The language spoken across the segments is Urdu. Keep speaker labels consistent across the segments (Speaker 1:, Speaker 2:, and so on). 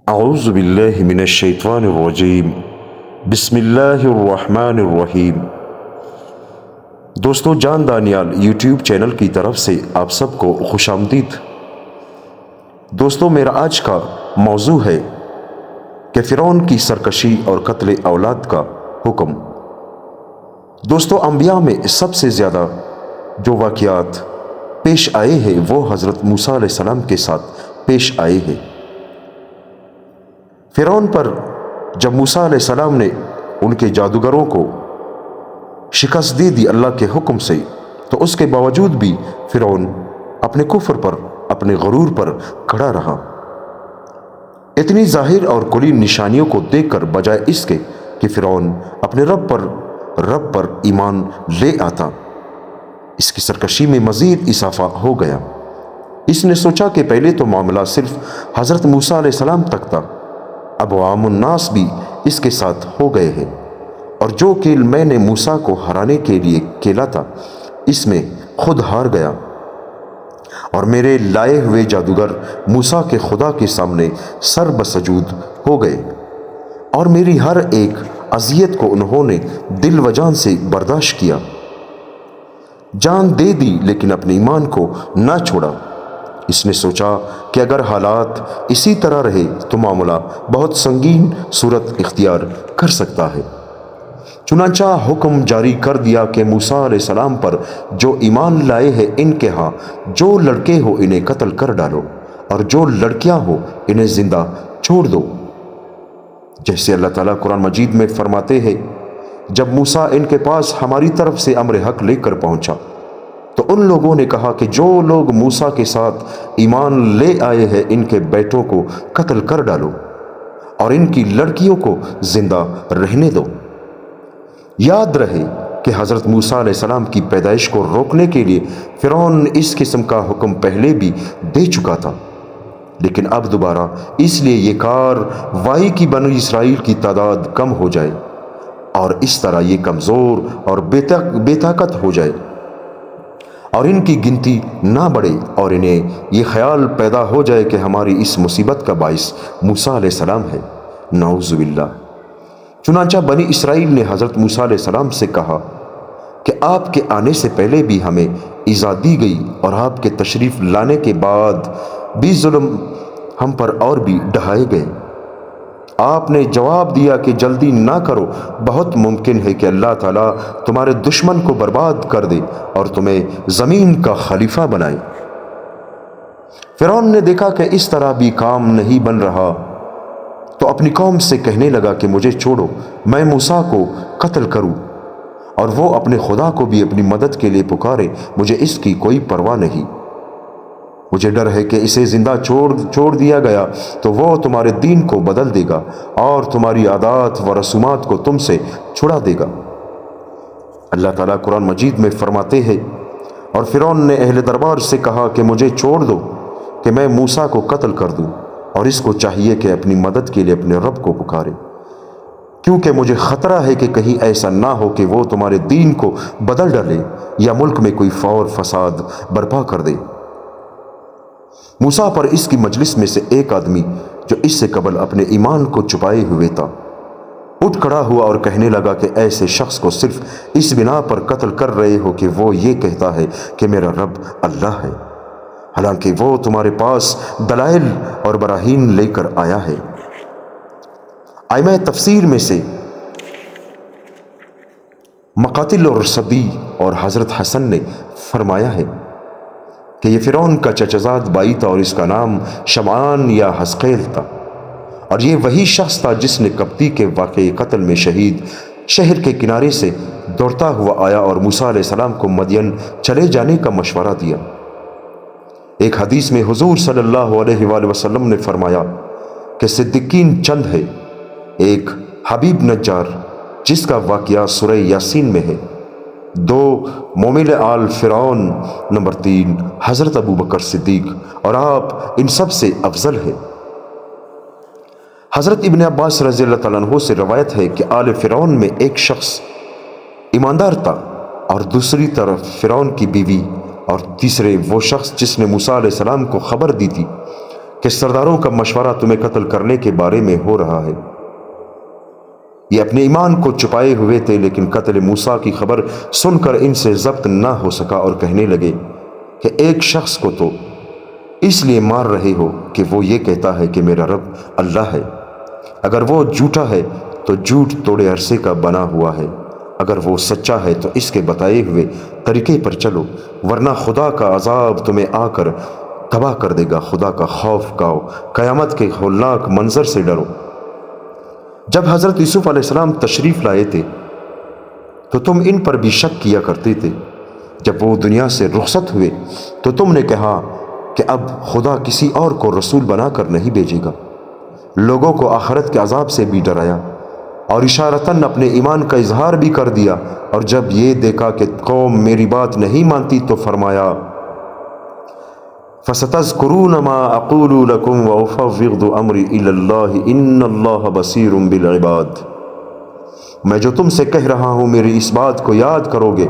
Speaker 1: اعوذ باللہ من الشیطان الرجیم بسم اللہ الرحمن الرحیم۔ دوستو، جان دانیال یوٹیوب چینل کی طرف سے آپ سب کو خوش آمدید۔ دوستو، میرا آج کا موضوع ہے کہ فرعون کی سرکشی اور قتل اولاد کا حکم۔ دوستو، انبیاء میں سب سے زیادہ جو واقعات پیش آئے ہیں وہ حضرت موسیٰ علیہ السلام کے ساتھ پیش آئے ہیں۔ فرعون پر جب موسیٰ علیہ السلام نے ان کے جادوگروں کو شکست دے دی اللہ کے حکم سے، تو اس کے باوجود بھی فرعون اپنے کفر پر، اپنے غرور پر کھڑا رہا۔ اتنی ظاہر اور کلی نشانیوں کو دیکھ کر بجائے اس کے کہ فرعون اپنے رب پر ایمان لے آتا، اس کی سرکشی میں مزید اضافہ ہو گیا۔ اس نے سوچا کہ پہلے تو معاملہ صرف حضرت موسیٰ علیہ السلام تک تھا، اب عام الناس بھی اس کے ساتھ ہو گئے ہیں، اور جو کھیل میں نے موسیٰ کو ہرانے کے لیے کھیلا تھا اس میں خود ہار گیا، اور میرے لائے ہوئے جادوگر موسیٰ کے خدا کے سامنے سر بسجود ہو گئے، اور میری ہر ایک اذیت کو انہوں نے دل و جان سے برداشت کیا، جان دے دی لیکن اپنے ایمان کو نہ چھوڑا۔ اس نے سوچا کہ اگر حالات اسی طرح رہے تو معاملہ بہت سنگین صورت اختیار کر سکتا ہے۔ چنانچہ حکم جاری کر دیا کہ موسیٰ علیہ السلام پر جو ایمان لائے ہیں ان کے ہاں جو لڑکے ہو انہیں قتل کر ڈالو، اور جو لڑکیاں ہو انہیں زندہ چھوڑ دو۔ جیسے اللہ تعالیٰ قرآن مجید میں فرماتے ہیں، جب موسیٰ ان کے پاس ہماری طرف سے امر حق لے کر پہنچا تو ان لوگوں نے کہا کہ جو لوگ موسیٰ کے ساتھ ایمان لے آئے ہیں ان کے بیٹوں کو قتل کر ڈالو اور ان کی لڑکیوں کو زندہ رہنے دو۔ یاد رہے کہ حضرت موسیٰ علیہ السلام کی پیدائش کو روکنے کے لیے فرعون اس قسم کا حکم پہلے بھی دے چکا تھا، لیکن اب دوبارہ اس لیے یہ کارروائی کی بنی اسرائیل کی تعداد کم ہو جائے اور اس طرح یہ کمزور اور بے طاقت ہو جائے اور ان کی گنتی نہ بڑھے، اور انہیں یہ خیال پیدا ہو جائے کہ ہماری اس مصیبت کا باعث موسیٰ علیہ السلام ہے، نعوذ باللہ۔ چنانچہ بنی اسرائیل نے حضرت موسیٰ علیہ السلام سے کہا کہ آپ کے آنے سے پہلے بھی ہمیں ایذا دی گئی اور آپ کے تشریف لانے کے بعد بھی ظلم ہم پر اور بھی ڈھائے گئے۔ آپ نے جواب دیا کہ جلدی نہ کرو، بہت ممکن ہے کہ اللہ تعالیٰ تمہارے دشمن کو برباد کر دے اور تمہیں زمین کا خلیفہ بنائے۔ فرعون نے دیکھا کہ اس طرح بھی کام نہیں بن رہا تو اپنی قوم سے کہنے لگا کہ مجھے چھوڑو، میں موسیٰ کو قتل کروں، اور وہ اپنے خدا کو بھی اپنی مدد کے لیے پکارے، مجھے اس کی کوئی پرواہ نہیں۔ مجھے ڈر ہے کہ اسے زندہ چھوڑ دیا گیا تو وہ تمہارے دین کو بدل دے گا اور تمہاری عادات و رسومات کو تم سے چھڑا دے گا۔ اللہ تعالیٰ قرآن مجید میں فرماتے ہیں، اور فرعون نے اہل دربار سے کہا کہ مجھے چھوڑ دو کہ میں موسیٰ کو قتل کر دوں، اور اس کو چاہیے کہ اپنی مدد کے لیے اپنے رب کو پکارے، کیونکہ مجھے خطرہ ہے کہ کہیں ایسا نہ ہو کہ وہ تمہارے دین کو بدل ڈالے یا ملک میں کوئی فور فساد برپا کر دے۔ موسیٰ پر اس کی مجلس میں سے ایک آدمی جو اس سے قبل اپنے ایمان کو چھپائے ہوئے تھا اٹھ کھڑا ہوا اور کہنے لگا کہ ایسے شخص کو صرف اس بنا پر قتل کر رہے ہو کہ وہ یہ کہتا ہے کہ میرا رب اللہ ہے، حالانکہ وہ تمہارے پاس دلائل اور براہین لے کر آیا ہے۔ ائمہ تفسیر میں سے مقاتل اور صدی اور حضرت حسن نے فرمایا ہے کہ یہ فرعون کا چچزاد بھائی تھا اور اس کا نام شمعان یا حزقیل تھا، اور یہ وہی شخص تھا جس نے قبطی کے واقعی قتل میں شہید شہر کے کنارے سے دوڑتا ہوا آیا اور موسیٰ علیہ السلام کو مدین چلے جانے کا مشورہ دیا۔ ایک حدیث میں حضور صلی اللہ علیہ وآلہ وسلم نے فرمایا کہ صدیقین چند ہے، ایک حبیب نجار جس کا واقعہ سورہ یاسین میں ہے، 2 مومن آل فرعون، نمبر 3 حضرت ابو بکر صدیق، اور آپ ان سب سے افضل ہے۔ حضرت ابن عباس رضی اللہ تعالیٰ عنہ سے روایت ہے کہ آل فرعون میں ایک شخص ایماندار تھا، اور دوسری طرف فرعون کی بیوی، اور تیسرے وہ شخص جس نے موسیٰ علیہ السلام کو خبر دی تھی کہ سرداروں کا مشورہ تمہیں قتل کرنے کے بارے میں ہو رہا ہے۔ یہ اپنے ایمان کو چھپائے ہوئے تھے، لیکن قتل موسیٰ کی خبر سن کر ان سے ضبط نہ ہو سکا اور کہنے لگے کہ ایک شخص کو تو اس لیے مار رہے ہو کہ وہ یہ کہتا ہے کہ میرا رب اللہ ہے۔ اگر وہ جھوٹا ہے تو جھوٹ تھوڑے عرصے کا بنا ہوا ہے، اگر وہ سچا ہے تو اس کے بتائے ہوئے طریقے پر چلو، ورنہ خدا کا عذاب تمہیں آ کر تباہ کر دے گا۔ خدا کا خوف کھاؤ، قیامت کے ہولناک منظر سے ڈرو۔ جب حضرت یوسف علیہ السلام تشریف لائے تھے تو تم ان پر بھی شک کیا کرتے تھے۔ جب وہ دنیا سے رخصت ہوئے تو تم نے کہا کہ اب خدا کسی اور کو رسول بنا کر نہیں بھیجے گا۔ لوگوں کو آخرت کے عذاب سے بھی ڈرایا اور اشارتاً اپنے ایمان کا اظہار بھی کر دیا، اور جب یہ دیکھا کہ قوم میری بات نہیں مانتی تو فرمایا فَسَتَذْكُرُونَ مَا أَقُولُ لَكُمْ وَأُفَوِّضُ أَمْرِي إِلَى اللَّهِ إِنَّ اللَّهَ بَصِيرٌ بِالْعِبَادِ۔ میں جو تم سے کہہ رہا ہوں میری اس بات کو یاد کرو گے،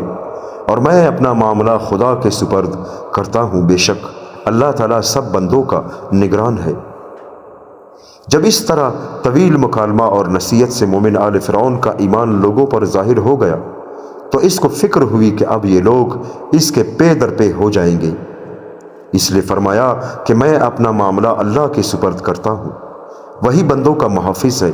Speaker 1: اور میں اپنا معاملہ خدا کے سپرد کرتا ہوں، بے شک اللہ تعالیٰ سب بندوں کا نگران ہے۔ جب اس طرح طویل مکالمہ اور نصیحت سے مومن آل فرعون کا ایمان لوگوں پر ظاہر ہو گیا تو اس کو فکر ہوئی کہ اب یہ لوگ اس کے پے در پے ہو جائیں گے، اس لیے فرمایا کہ میں اپنا معاملہ اللہ کے سپرد کرتا ہوں، وہی بندوں کا محافظ ہے۔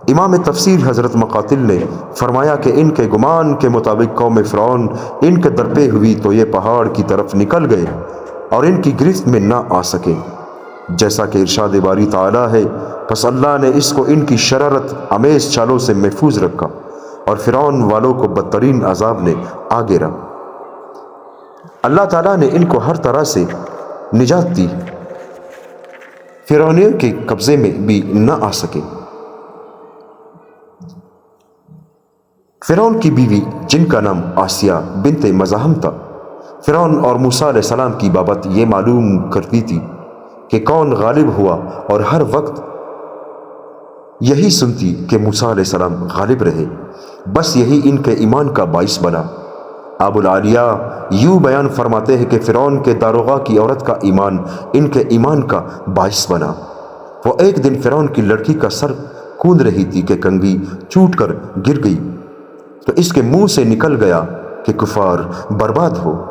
Speaker 1: امام تفسیر حضرت مقاتل نے فرمایا کہ ان کے گمان کے مطابق قوم فرعون ان کے درپے ہوئی تو یہ پہاڑ کی طرف نکل گئے اور ان کی گرفت میں نہ آ سکے، جیسا کہ ارشاد باری تعالیٰ ہے، پس اللہ نے اس کو ان کی شرارت آمیز چالوں سے محفوظ رکھا اور فرعون والوں کو بدترین عذاب نے آ گھیرا۔ اللہ تعالیٰ نے ان کو ہر طرح سے نجات دی، فرعونیوں کے قبضے میں بھی نہ آ سکے۔ فرعون کی بیوی جن کا نام آسیہ بنت مزاحم تھا، فرعون اور موسیٰ علیہ السلام کی بابت یہ معلوم کرتی تھی کہ کون غالب ہوا، اور ہر وقت یہی سنتی کہ موسیٰ علیہ السلام غالب رہے، بس یہی ان کے ایمان کا باعث بنا۔ ابو العالیہ یوں بیان فرماتے ہیں کہ فرعون کے داروغہ کی عورت کا ایمان ان کے ایمان کا باعث بنا۔ وہ ایک دن فرعون کی لڑکی کا سر کوند رہی تھی کہ کنگھی ٹوٹ کر گر گئی تو اس کے منہ سے نکل گیا کہ کفار برباد ہو۔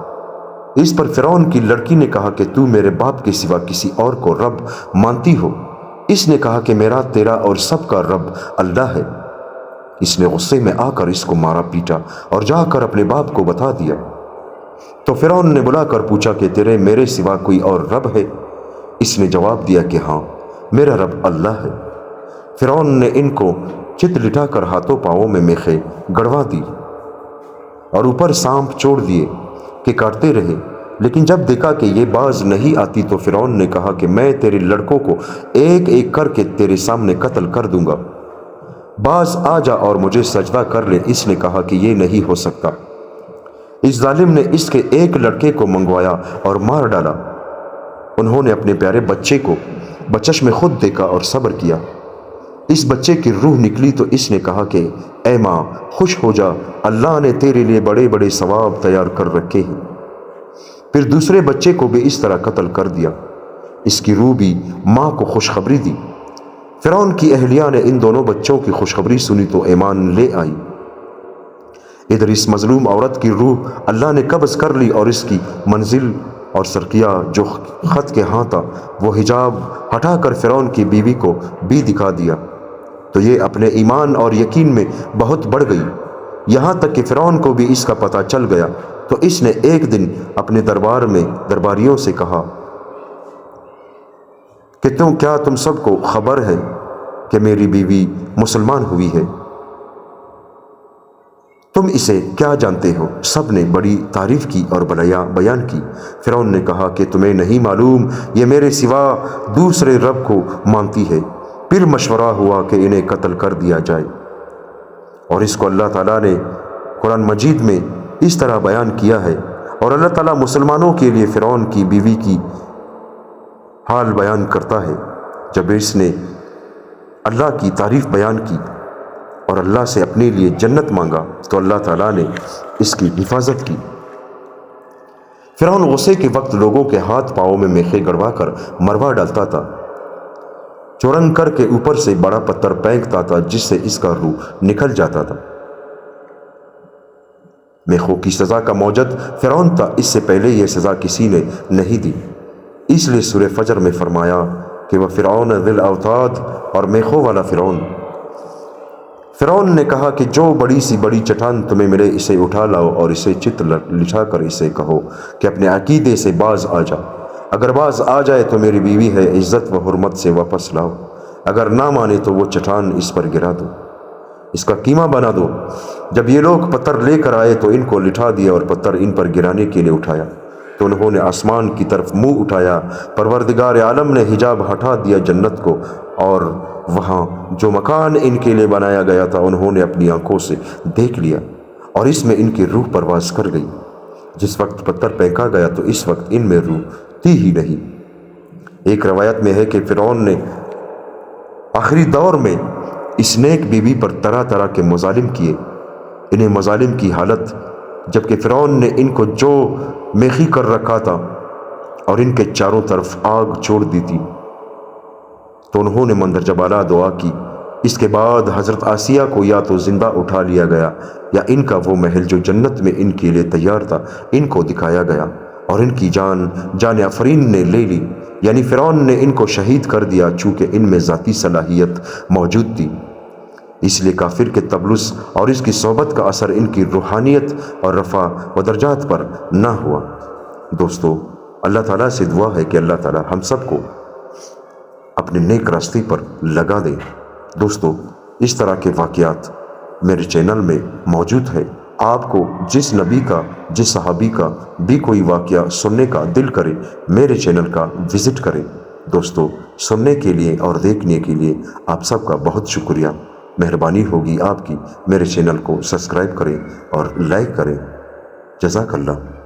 Speaker 1: اس پر فرعون کی لڑکی نے کہا کہ تو میرے باپ کے سوا کسی اور کو رب مانتی ہو؟ اس نے کہا کہ میرا، تیرا اور سب کا رب اللہ ہے۔ اس نے غصے میں آ کر اس کو مارا پیٹا اور جا کر اپنے باپ کو بتا دیا۔ تو فرعون نے بلا کر پوچھا کہ تیرے میرے سوا کوئی اور رب ہے؟ اس نے جواب دیا کہ ہاں، میرا رب اللہ ہے۔ فرعون نے ان کو چت لٹا کر ہاتھوں پاؤں میں میخیں گڑوا دی اور اوپر سانپ چھوڑ دیے کہ کاٹتے رہے، لیکن جب دیکھا کہ یہ باز نہیں آتی تو فرعون نے کہا کہ میں تیرے لڑکوں کو ایک ایک کر کے تیرے سامنے قتل کر دوں گا، باز آ جا اور مجھے سجدہ کر لے۔ اس نے کہا کہ یہ نہیں ہو سکتا۔ اس ظالم نے اس کے ایک لڑکے کو منگوایا اور مار ڈالا۔ انہوں نے اپنے پیارے بچے کو بچشم خود دیکھا اور صبر کیا۔ اس بچے کی روح نکلی تو اس نے کہا کہ اے ماں خوش ہو جا، اللہ نے تیرے لیے بڑے بڑے ثواب تیار کر رکھے ہیں۔ پھر دوسرے بچے کو بھی اس طرح قتل کر دیا۔ اس کی روح بھی ماں کو خوشخبری دی۔ فرعون کی اہلیہ نے ان دونوں بچوں کی خوشخبری سنی تو ایمان لے آئی۔ ادھر اس مظلوم عورت کی روح اللہ نے قبض کر لی اور اس کی منزل اور سرکیہ جو خط کے ہاں تھا وہ حجاب ہٹا کر فرعون کی بیوی کو بھی دکھا دیا، تو یہ اپنے ایمان اور یقین میں بہت بڑھ گئی، یہاں تک کہ فرعون کو بھی اس کا پتہ چل گیا۔ تو اس نے ایک دن اپنے دربار میں درباریوں سے کہا کہ کیا تم سب کو خبر ہے کہ میری بیوی مسلمان ہوئی ہے؟ تم اسے کیا جانتے ہو؟ سب نے بڑی تعریف کی اور بھلائیاں بیان کی۔ فرعون نے کہا کہ تمہیں نہیں معلوم یہ میرے سوا دوسرے رب کو مانتی ہے۔ پھر مشورہ ہوا کہ انہیں قتل کر دیا جائے، اور اس کو اللہ تعالیٰ نے قرآن مجید میں اس طرح بیان کیا ہے، اور اللہ تعالیٰ مسلمانوں کے لیے فرعون کی بیوی کی حال بیان کرتا ہے۔ جب اس نے اللہ کی تعریف بیان کی اور اللہ سے اپنے لیے جنت مانگا تو اللہ تعالیٰ نے اس کی حفاظت کی۔ فرعون غصے کے وقت لوگوں کے ہاتھ پاؤں میں میخیں گڑوا کر مروا ڈالتا تھا، چورنگ کر کے اوپر سے بڑا پتھر پھینکتا تھا جس سے اس کا روح نکل جاتا تھا۔ میخوں کی سزا کا موجد فرعون تھا، اس سے پہلے یہ سزا کسی نے نہیں دی، اس لیے سورہ فجر میں فرمایا کہ وہ فرعون ذی الاوتاد، اور میخوں والا فرعون۔ فرعون نے کہا کہ جو بڑی سی بڑی چٹان تمہیں ملے اسے اٹھا لاؤ اور اسے چت لٹھا کر اسے کہو کہ اپنے عقیدے سے باز آ جا، اگر باز آ جائے تو میری بیوی ہے، عزت و حرمت سے واپس لاؤ، اگر نہ مانے تو وہ چٹان اس پر گرا دو، اس کا قیمہ بنا دو۔ جب یہ لوگ پتھر لے کر آئے تو ان کو لٹھا دیا اور پتھر ان پر گرانے کے لیے اٹھایا تو انہوں نے آسمان کی طرف منہ اٹھایا، پروردگار عالم نے حجاب ہٹا دیا جنت کو، اور وہاں جو مکان ان کے لیے بنایا گیا تھا انہوں نے اپنی آنکھوں سے دیکھ لیا، اور اس میں ان کی روح پرواز کر گئی۔ جس وقت پتھر پھینکا گیا تو اس وقت ان میں روح تھی ہی نہیں۔ ایک روایت میں ہے کہ فرعون نے آخری دور میں اس نیک بیوی پر طرح طرح کے مظالم کیے۔ انہیں مظالم کی حالت جبکہ فرعون نے ان کو جو میخی کر رکھا تھا اور ان کے چاروں طرف آگ چھوڑ دی تھی تو انہوں نے مندرجہ بالا دعا کی۔ اس کے بعد حضرت آسیہ کو یا تو زندہ اٹھا لیا گیا یا ان کا وہ محل جو جنت میں ان کے لیے تیار تھا ان کو دکھایا گیا، اور ان کی جان آفرین نے لے لی، یعنی فرعون نے ان کو شہید کر دیا چونکہ ان میں ذاتی صلاحیت موجود تھی۔ اس لیے کافر کے تبلس اور اس کی صحبت کا اثر ان کی روحانیت اور رفع و درجات پر نہ ہوا۔ دوستو، اللہ تعالیٰ سے دعا ہے کہ اللہ تعالیٰ ہم سب کو اپنے نیک راستے پر لگا دے۔ دوستو، اس طرح کے واقعات میرے چینل میں موجود ہے۔ آپ کو جس نبی کا جس صحابی کا بھی کوئی واقعہ سننے کا دل کرے میرے چینل کا وزٹ کریں۔ دوستو، سننے کے لیے اور دیکھنے کے لیے آپ سب کا بہت شکریہ۔ مہربانی ہوگی آپ کی میرے چینل کو سبسکرائب کریں اور لائک کریں۔ جزاک اللہ۔